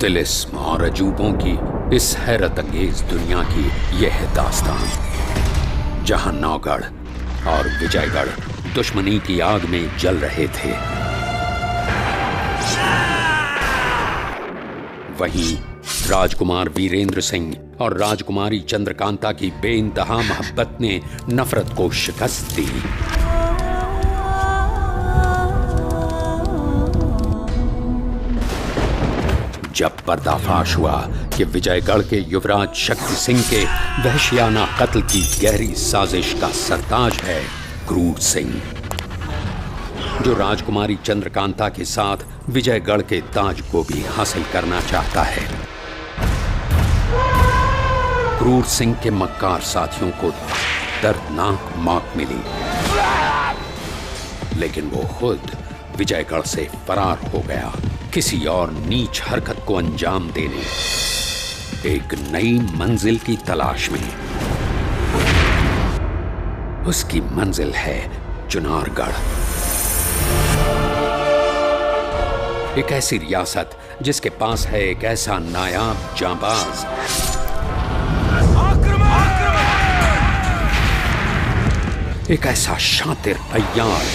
तिलिस्म और अजूबों की इस हैरत अंगेज दुनिया की यह है दास्तान, जहां नौगढ़ और विजयगढ़ दुश्मनी की आग में जल रहे थे। वहीं राजकुमार वीरेंद्र सिंह और राजकुमारी चंद्रकांता की बेइंतहा मोहब्बत ने नफरत को शिकस्त दी। जब पर्दाफाश हुआ कि विजयगढ़ के युवराज शक्ति सिंह के वहशियाना कत्ल की गहरी साजिश का सरताज है क्रूर सिंह, जो राजकुमारी चंद्रकांता के साथ विजयगढ़ के ताज को भी हासिल करना चाहता है। क्रूर सिंह के मक्कार साथियों को दर्दनाक मौत मिली, लेकिन वो खुद विजयगढ़ से फरार हो गया, किसी और नीच हरकत को अंजाम देने, एक नई मंजिल की तलाश में। उसकी मंजिल है चुनारगढ़, एक ऐसी रियासत जिसके पास है एक ऐसा नायाब जांबाज, एक ऐसा शातिर अय्यार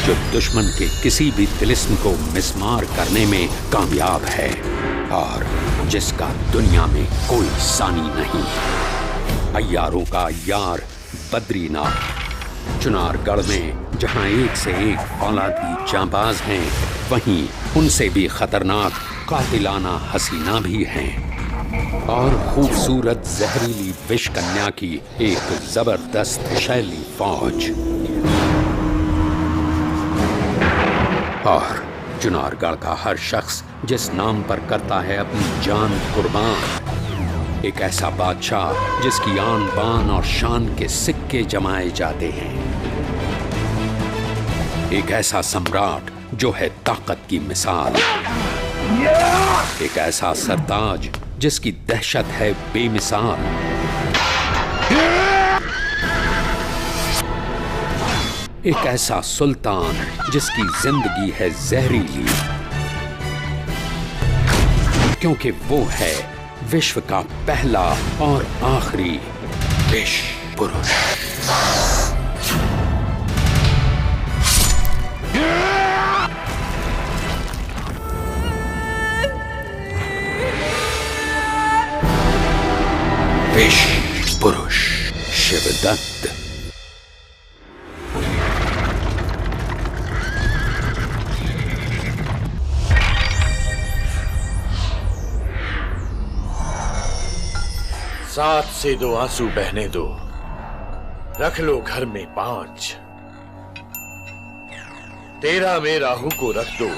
जो दुश्मन के किसी भी तिलिस्म को मिस्मार करने में कामयाब है और जिसका दुनिया में कोई सानी नहीं। अय्यारों का अय्यार बद्रीनाथ। चुनारगढ़ में जहां एक से एक औलादी जांबाज हैं, वहीं उनसे भी खतरनाक कातिलाना हसीना भी हैं और खूबसूरत जहरीली विष कन्या की एक जबरदस्त शैली फौज। और चुनारगढ़ का हर शख्स जिस नाम पर करता है अपनी जान कुर्बान, एक ऐसा बादशाह जिसकी आन बान और शान के सिक्के जमाए जाते हैं, एक ऐसा सम्राट जो है ताकत की मिसाल, एक ऐसा सरताज जिसकी दहशत है बेमिसाल, एक ऐसा सुल्तान जिसकी जिंदगी है जहरीली, क्योंकि वो है विश्व का पहला और आखिरी विष पुरुष। विष पुरुष शिवदत्त। सात से दो आंसू बहने दो, रख लो घर में 5। तेरा में राहु को रख दो,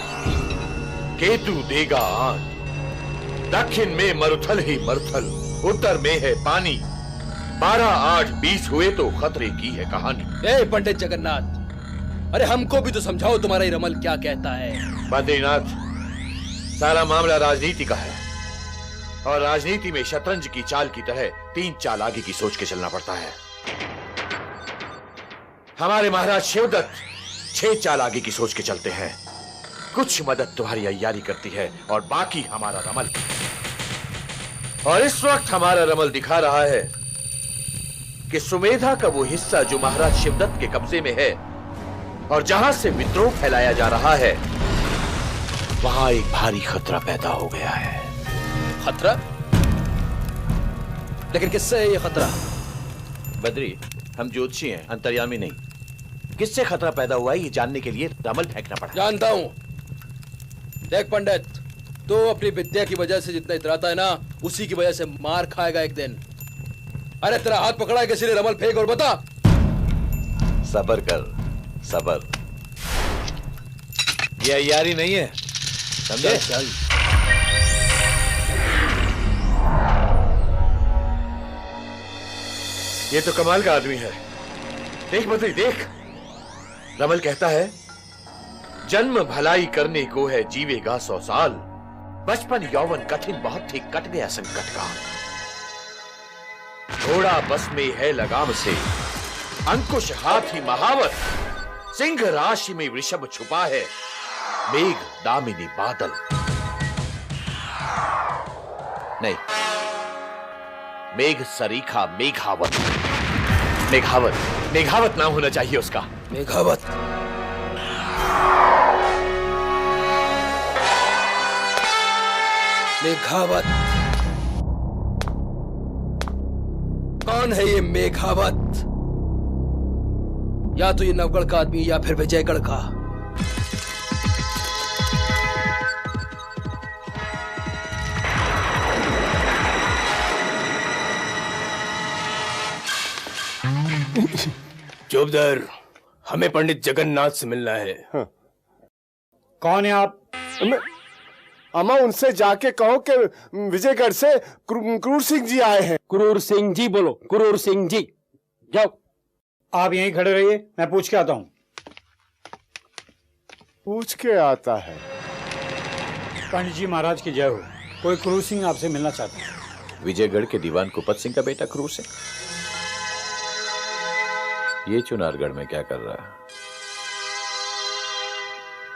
केतु देगा 8। दक्षिण में मरुथल ही मरुथल, उत्तर में है पानी। 12, 8, 20 हुए तो खतरे की है कहानी। ए पंडित जगन्नाथ, अरे हमको भी तो समझाओ, तुम्हारा ये रमल क्या कहता है। बद्रीनाथ, सारा मामला राजनीति का है और राजनीति में शतरंज की चाल की तरह 3 चाल आगे की सोच के चलना पड़ता है। हमारे महाराज शिवदत्त 6 चाल आगे की सोच के चलते हैं। कुछ मदद तुम्हारी अय्यारी करती है और बाकी हमारा रमल। और इस वक्त हमारा रमल दिखा रहा है कि सुमेधा का वो हिस्सा जो महाराज शिवदत्त के कब्जे में है और जहां से विद्रोह फैलाया जा रहा है, वहां एक भारी खतरा पैदा हो गया है। खतरा? लेकिन किससे है ये खतरा? बद्री, हम ज्योतिषी हैं, अंतर्यामी नहीं। किससे खतरा पैदा हुआ है ये जानने के लिए रमल फेंकना पड़ा। जानता हूं। देख पंडित, तो अपनी विद्या की वजह से जितना इतराता है ना, उसी की वजह से मार खाएगा एक दिन। अरे तेरा हाथ पकड़ा है किसी ने, रमल फेंक और बता। सबर कर, सबर। ये अय्यारी नहीं है, समझे? चल। ये तो कमाल का आदमी है। देख बद्री, देख। रमल कहता है, जन्म भलाई करने को है, जीवेगा 100 साल। बचपन यौवन कठिन बहुत थी, कट गया संकट का। घोड़ा बस में है लगाम से, अंकुश हाथी महावत। सिंह राशि में वृषभ छुपा है, मेघ दामिनी बादल। नहीं, मेघ सरीखा मेघावत। मेघावत, मेघावत नाम होना चाहिए उसका। मेघावत? मेघावत? कौन है ये मेघावत? या तो ये नवगढ़ का आदमी या फिर विजयगढ़ का। चौबदार, हमें पंडित जगन्नाथ से मिलना है। हाँ। कौन है आप? अम्मा, उनसे जाके कहो कि विजयगढ़ से क्रूर सिंह जी आए हैं। क्रूर सिंह जी बोलो, क्रूर सिंह जी। जाओ। आप यहीं खड़े रहिए, मैं पूछ के आता हूँ। पूछ के आता है? पंडित जी महाराज की जय हो। कोई क्रूर सिंह आपसे मिलना चाहता है। विजयगढ़ के दीवान कुपत सिंह का बेटा क्रूर सिंह ये चुनारगढ़ में क्या कर रहा है?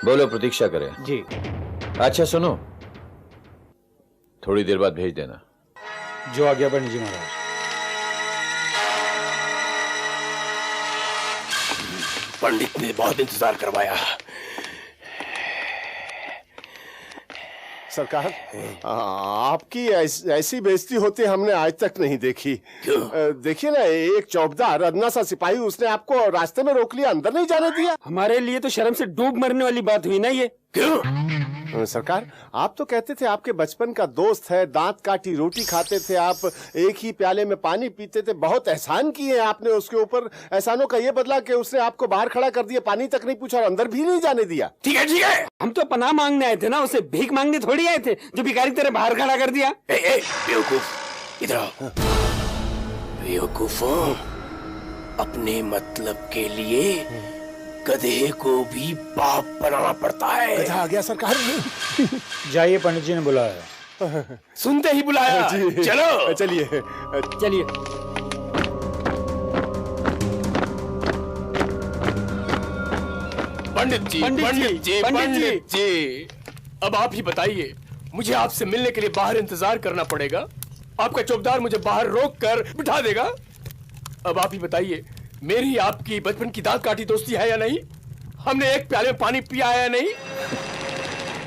बोलो, प्रतीक्षा करें। जी। अच्छा सुनो, थोड़ी देर बाद भेज देना। जो आ गया पंडित जी महाराज। पंडित ने बहुत इंतजार करवाया। सरकार, आपकी ऐसी बेइज्जती होती हमने आज तक नहीं देखी। देखिए ना, एक चौबदार अदना सा सिपाही, उसने आपको रास्ते में रोक लिया, अंदर नहीं जाने दिया। हमारे लिए तो शर्म से डूब मरने वाली बात हुई ना ये। क्यों? सरकार, आप तो कहते थे आपके बचपन का दोस्त है, दांत काटी रोटी खाते थे आप, एक ही प्याले में पानी पीते थे, बहुत एहसान किए आपने उसके ऊपर। एहसानों का ये बदला कि उसने आपको बाहर खड़ा कर दिया, पानी तक नहीं पूछा और अंदर भी नहीं जाने दिया। ठीक है, ठीक है। हम तो पनाह मांगने आए थे ना, उसे भीख मांगने थोड़ी आए थे जो भिखारी तेरे बाहर खड़ा कर दिया। बेवकूफ, इधर आओ। बेवकूफों, अपने मतलब के लिए गधे को भी बाप बनाना पड़ता है। गधा आ गया सरकार। जाइए, पंडित जी ने बुलाया। सुनते ही बुलाया। चलो चलिए चलिए। पंडित जी, पंडित जी, अब आप ही बताइए, मुझे आपसे मिलने के लिए बाहर इंतजार करना पड़ेगा? आपका चौबदार मुझे बाहर रोक कर बिठा देगा? अब आप ही बताइए, मेरी आपकी बचपन की दांत काटी दोस्ती है या नहीं? हमने एक प्याले में पानी पिया है या नहीं?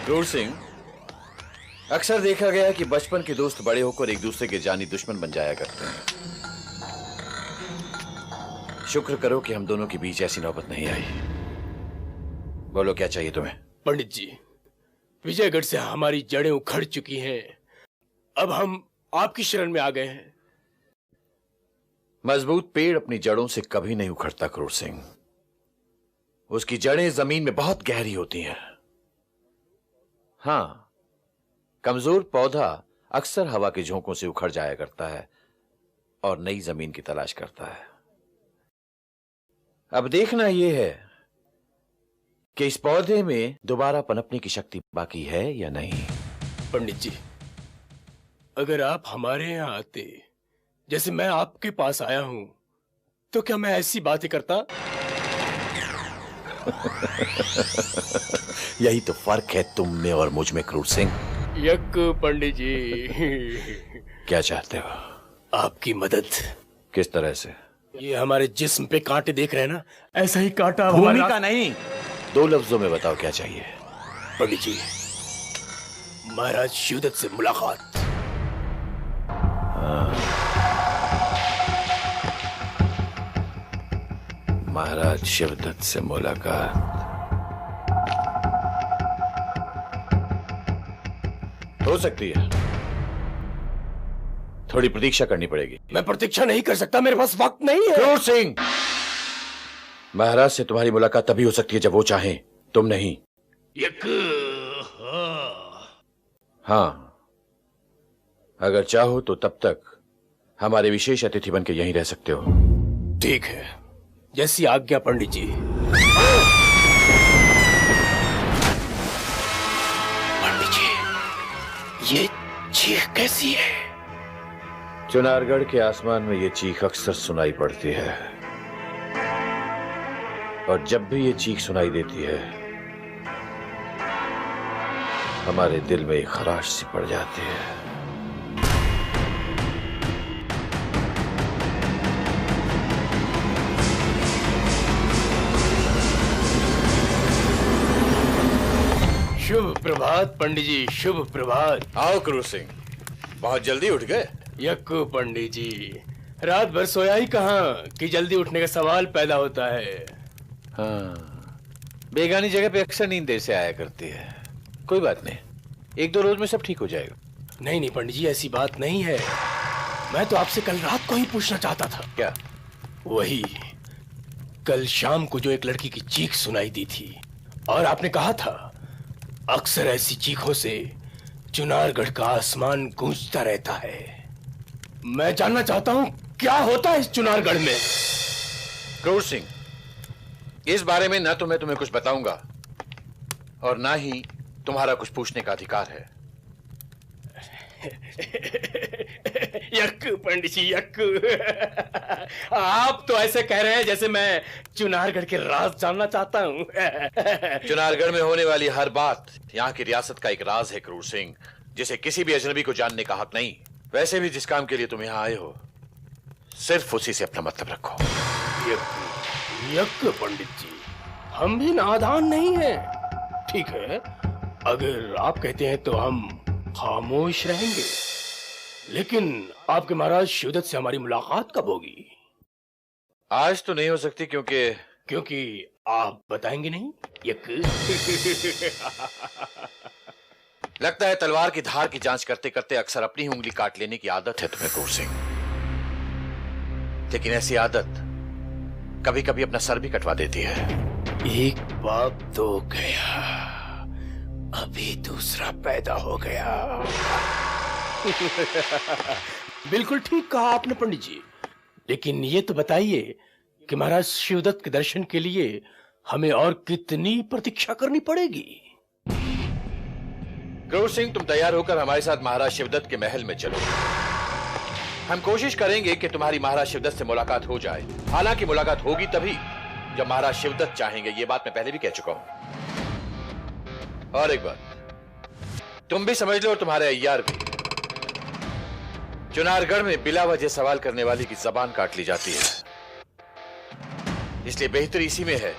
क्रूर सिंह, अक्सर देखा गया है कि बचपन के दोस्त बड़े होकर एक दूसरे के जानी दुश्मन बन जाया करते हैं। शुक्र करो कि हम दोनों के बीच ऐसी नौबत नहीं आई। बोलो, क्या चाहिए तुम्हें? पंडित जी, विजयगढ़ से हमारी जड़ें उखड़ चुकी हैं, अब हम आपकी शरण में आ गए हैं। मजबूत पेड़ अपनी जड़ों से कभी नहीं उखड़ता क्रूर सिंह, उसकी जड़ें जमीन में बहुत गहरी होती हैं। हां, कमजोर पौधा अक्सर हवा के झोंकों से उखड़ जाया करता है और नई जमीन की तलाश करता है। अब देखना यह है कि इस पौधे में दोबारा पनपने की शक्ति बाकी है या नहीं। पंडित जी, अगर आप हमारे यहां आते जैसे मैं आपके पास आया हूं, तो क्या मैं ऐसी बातें करता? यही तो फर्क है तुम में और मुझ में क्रूर सिंह। यक पंडित जी। क्या चाहते हो? आपकी मदद। किस तरह से? ये हमारे जिस्म पे कांटे देख रहे हैं ना, ऐसा ही कांटा भूमि का नहीं। दो लफ्जों में बताओ क्या चाहिए? पंडित जी, महाराज शिवदत्त से मुलाकात। महाराज शिवदत्त से मुलाकात। हो सकती है, थोड़ी प्रतीक्षा करनी पड़ेगी। मैं प्रतीक्षा नहीं कर सकता, मेरे पास वक्त नहीं है। क्रूर सिंह, महाराज से तुम्हारी मुलाकात तभी हो सकती है जब वो चाहें, तुम नहीं। हां, अगर चाहो तो तब तक हमारे विशेष अतिथि बन के यहीं रह सकते हो। ठीक है, जैसी आज्ञा पंडित जी। पंडित जी, ये चीख कैसी है? चुनारगढ़ के आसमान में ये चीख अक्सर सुनाई पड़ती है, और जब भी ये चीख सुनाई देती है हमारे दिल में एक खराश सी पड़ जाती है। शुभ प्रभात पंडित जी, शुभ प्रभात। आओ क्रूर सिंह, बहुत जल्दी उठ गए। यक्कू पंडित जी, रात भर सोया ही कहाँ कि जल्दी उठने का सवाल पैदा होता है। हाँ, बेगानी जगह पे अक्सर नींद देर से आया करती है। कोई बात नहीं, 1-2 रोज में सब ठीक हो जाएगा। नहीं नहीं पंडित जी, ऐसी बात नहीं है। मैं तो आपसे कल रात को ही पूछना चाहता था। क्या? वही कल शाम को जो एक लड़की की चीख सुनाई दी थी और आपने कहा था अक्सर ऐसी चीखों से चुनारगढ़ का आसमान गूंजता रहता है। मैं जानना चाहता हूं क्या होता है इस चुनारगढ़ में। क्रूर सिंह, इस बारे में ना तो मैं तुम्हें कुछ बताऊंगा और ना ही तुम्हारा कुछ पूछने का अधिकार है। यक्कू पंडित जी, यक्कू। आप तो ऐसे कह रहे हैं जैसे मैं चुनारगढ़ के राज जानना चाहता हूं। चुनारगढ़ में होने वाली हर बात यहाँ की रियासत का एक राज है क्रूर सिंह, जिसे किसी भी अजनबी को जानने का हक नहीं। वैसे भी जिस काम के लिए तुम यहाँ आए हो, सिर्फ उसी से अपना मतलब रखो। यक्कू पंडित जी, हम भी नादान नहीं हैं। ठीक है, अगर आप कहते हैं तो हम खामोश रहेंगे। लेकिन आपके महाराज शिवदत्त से हमारी मुलाकात कब होगी? आज तो नहीं हो सकती क्योंकि आप बताएंगे नहीं। लगता है तलवार की धार की जांच करते करते अक्सर अपनी ही उंगली काट लेने की आदत है तुम्हें क्रूर सिंह। लेकिन ऐसी आदत कभी कभी अपना सर भी कटवा देती है। एक बाप तो गया, अभी दूसरा पैदा हो गया। बिल्कुल ठीक कहा आपने पंडित जी। लेकिन ये तो बताइए कि महाराज शिवदत्त के दर्शन के लिए हमें और कितनी प्रतीक्षा करनी पड़ेगी? क्रूर सिंह, तुम तैयार होकर हमारे साथ महाराज शिवदत्त के महल में चलो। हम कोशिश करेंगे कि तुम्हारी महाराज शिवदत्त से मुलाकात हो जाए। हालांकि मुलाकात होगी तभी जब महाराज शिवदत्त चाहेंगे, ये बात मैं पहले भी कह चुका हूं। और एक बात तुम भी समझ लो और तुम्हारे अय्यार भी, चुनारगढ़ में बिला वजह सवाल करने वाले की जबान काट ली जाती है। इसलिए बेहतर इसी में है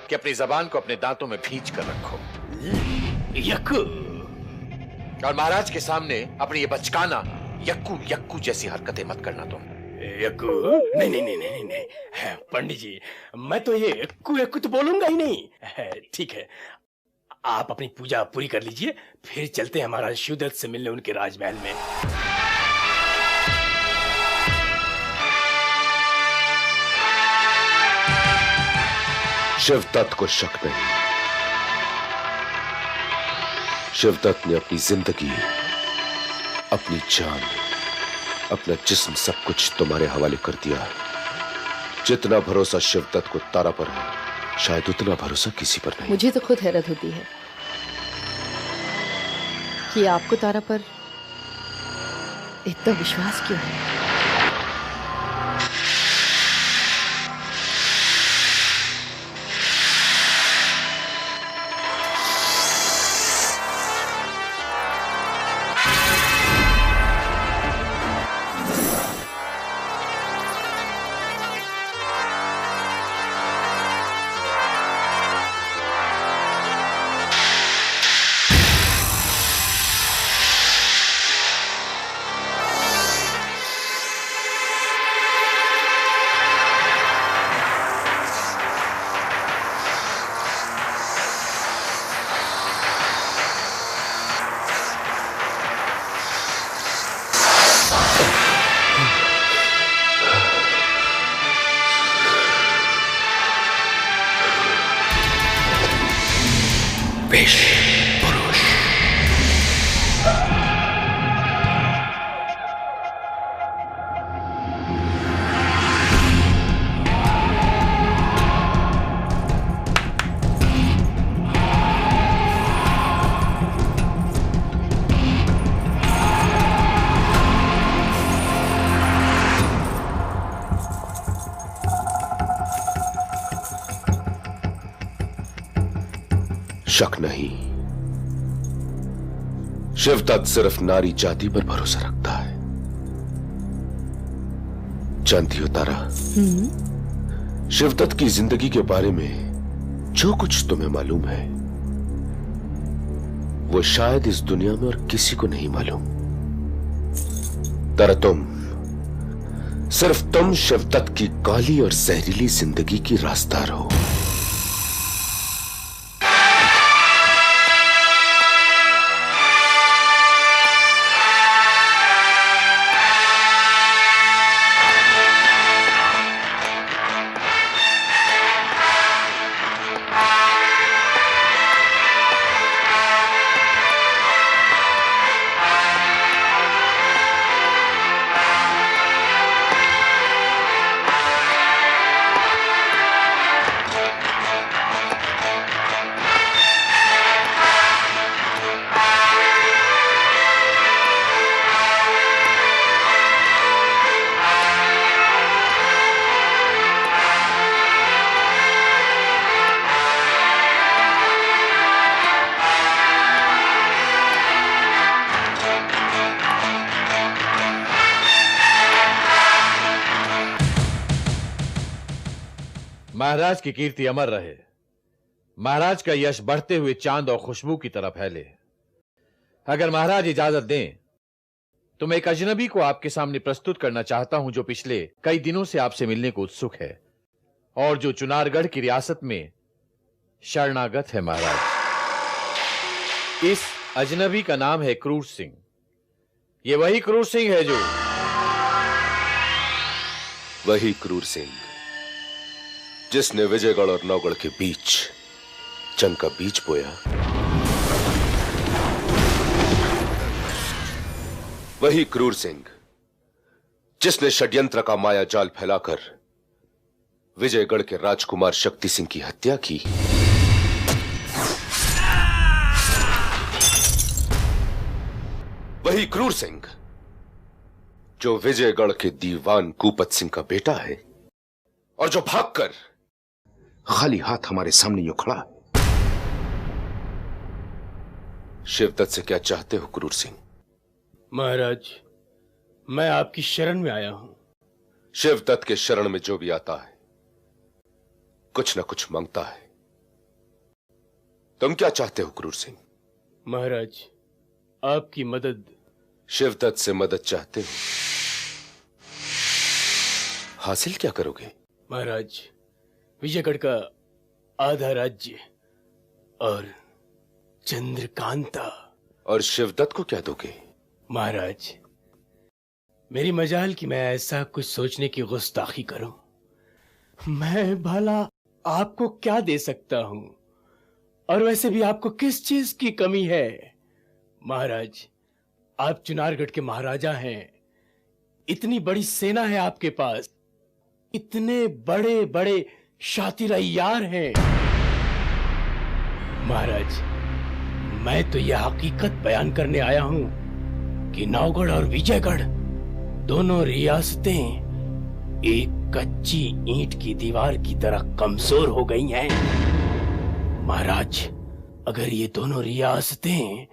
कि अपनी जबान को अपने दांतों में भींच कर रखो। और महाराज के सामने अपनी ये बचकाना यक्कू यक्कू जैसी हरकतें मत करना तुम। यक्कू? नहीं, पंडित जी, मैं तो ये यक्कू यक्कू तो बोलूंगा ही नहीं। ठीक है, आप अपनी पूजा पूरी कर लीजिए, फिर चलते हैं महाराज शिवदत्त से मिलने उनके राजमहल में। शिवदत्त को शक नहीं। शिवदत्त ने अपनी जिंदगी, अपनी जान, अपना जिस्म सब कुछ तुम्हारे हवाले कर दिया। जितना भरोसा शिवदत्त को तारा पर है, शायद उतना भरोसा किसी पर नहीं। मुझे तो खुद हैरत होती है कि आपको तारा पर इतना विश्वास क्यों है। शक नहीं, शिवदत्त सिर्फ नारी जाति पर भरोसा रखता है। जानती हो तारा, शिवदत्त की जिंदगी के बारे में जो कुछ तुम्हें मालूम है, वो शायद इस दुनिया में और किसी को नहीं मालूम। तरह तुम, सिर्फ तुम शिवदत्त की काली और जहरीली जिंदगी की रास्तार हो। महाराज की कीर्ति अमर रहे, महाराज का यश बढ़ते हुए चांद और खुशबू की तरह फैले। अगर महाराज इजाजत दें तो मैं एक अजनबी को आपके सामने प्रस्तुत करना चाहता हूं जो पिछले कई दिनों से आपसे मिलने को उत्सुक है और जो चुनारगढ़ की रियासत में शरणागत है। महाराज, इस अजनबी का नाम है क्रूर सिंह। ये वही क्रूर सिंह है जो वही क्रूर सिंह जिसने विजयगढ़ और नौगढ़ के बीच जंग का बीज बोया, वही क्रूर सिंह जिसने षड्यंत्र का माया जाल फैलाकर विजयगढ़ के राजकुमार शक्ति सिंह की हत्या की। वही क्रूर सिंह जो विजयगढ़ के दीवान कूपत सिंह का बेटा है और जो भागकर खाली हाथ हमारे सामने यूं खड़ा है। शिवदत्त से क्या चाहते हो क्रूर सिंह? महाराज, मैं आपकी शरण में आया हूं। शिवदत्त के शरण में जो भी आता है कुछ न कुछ मांगता है। तुम क्या चाहते हो क्रूर सिंह? महाराज, आपकी मदद। शिवदत्त से मदद चाहते हो? हासिल क्या करोगे? महाराज, विजयगढ़ का आधा राज्य और चंद्रकांता। और शिवदत्त को क्या दोगे? महाराज, मेरी मजाल कि मैं ऐसा कुछ सोचने की गुस्ताखी करूं। मैं भला आपको क्या दे सकता हूं, और वैसे भी आपको किस चीज की कमी है? महाराज, आप चुनारगढ़ के महाराजा हैं, इतनी बड़ी सेना है आपके पास, इतने बड़े बड़े शातिर अय्यार हैं। महाराज, मैं तो यह हकीकत बयान करने आया हूं कि नौगढ़ और विजयगढ़ दोनों रियासतें एक कच्ची ईंट की दीवार की तरह कमजोर हो गई हैं। महाराज, अगर ये दोनों रियासतें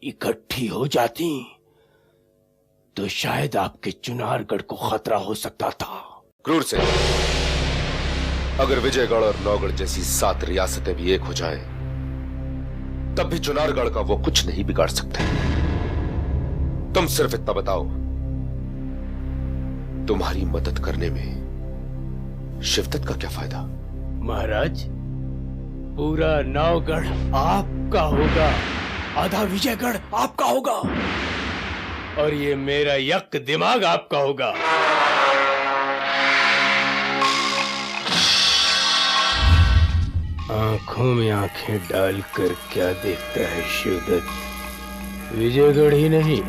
इकट्ठी हो जाती तो शायद आपके चुनारगढ़ को खतरा हो सकता था। क्रूर सिंह, अगर विजयगढ़ और नौगढ़ जैसी 7 रियासतें भी एक हो जाएं, तब भी चुनारगढ़ का वो कुछ नहीं बिगाड़ सकते। तुम सिर्फ इतना बताओ, तुम्हारी मदद करने में शिवदत्त का क्या फायदा? महाराज, पूरा नौगढ़ आपका होगा, आधा विजयगढ़ आपका होगा, और ये मेरा यक दिमाग आपका होगा। आंखों में आंखें डालकर क्या देखता है शिवदत्त? विजयगढ़ ही नहीं,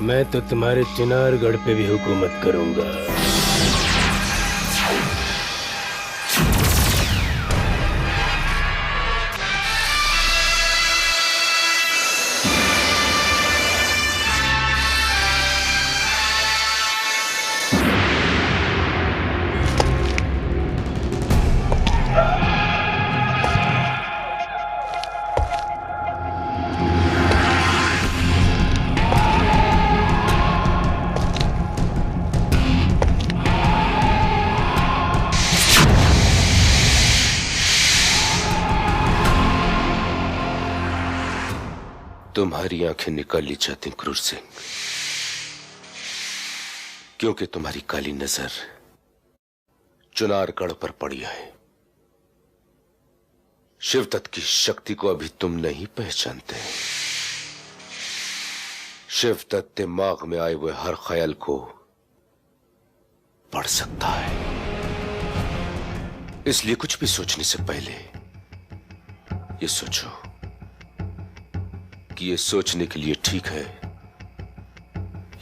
मैं तो तुम्हारे चुनारगढ़ पे भी हुकूमत करूंगा। तुम्हारी आंखें निकाल ली जाती क्रूर सिंह, क्योंकि तुम्हारी काली नजर चुनारगढ़ पर पड़ी है। शिवदत्त की शक्ति को अभी तुम नहीं पहचानते। शिवदत्त दिमाग में आए हुए हर ख्याल को पढ़ सकता है, इसलिए कुछ भी सोचने से पहले ये सोचो कि ये सोचने के लिए ठीक है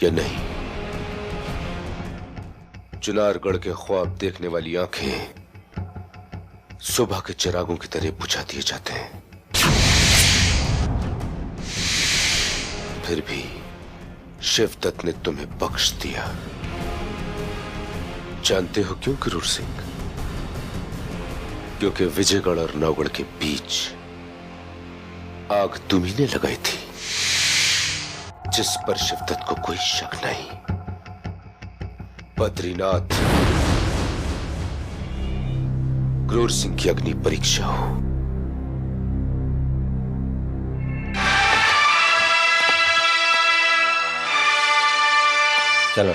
या नहीं। चुनारगढ़ के ख्वाब देखने वाली आंखें सुबह के चिरागों की तरह बुझा दिए जाते हैं, फिर भी शिवदत्त ने तुम्हें बख्श दिया। जानते हो क्यों क्रूर सिंह? क्योंकि विजयगढ़ और नौगढ़ के बीच आग तुम्ही ने लगाई थी, जिस पर शिवदत्त को कोई शक नहीं। बद्रीनाथ क्रूर सिंह की अग्नि परीक्षा हो। चलो।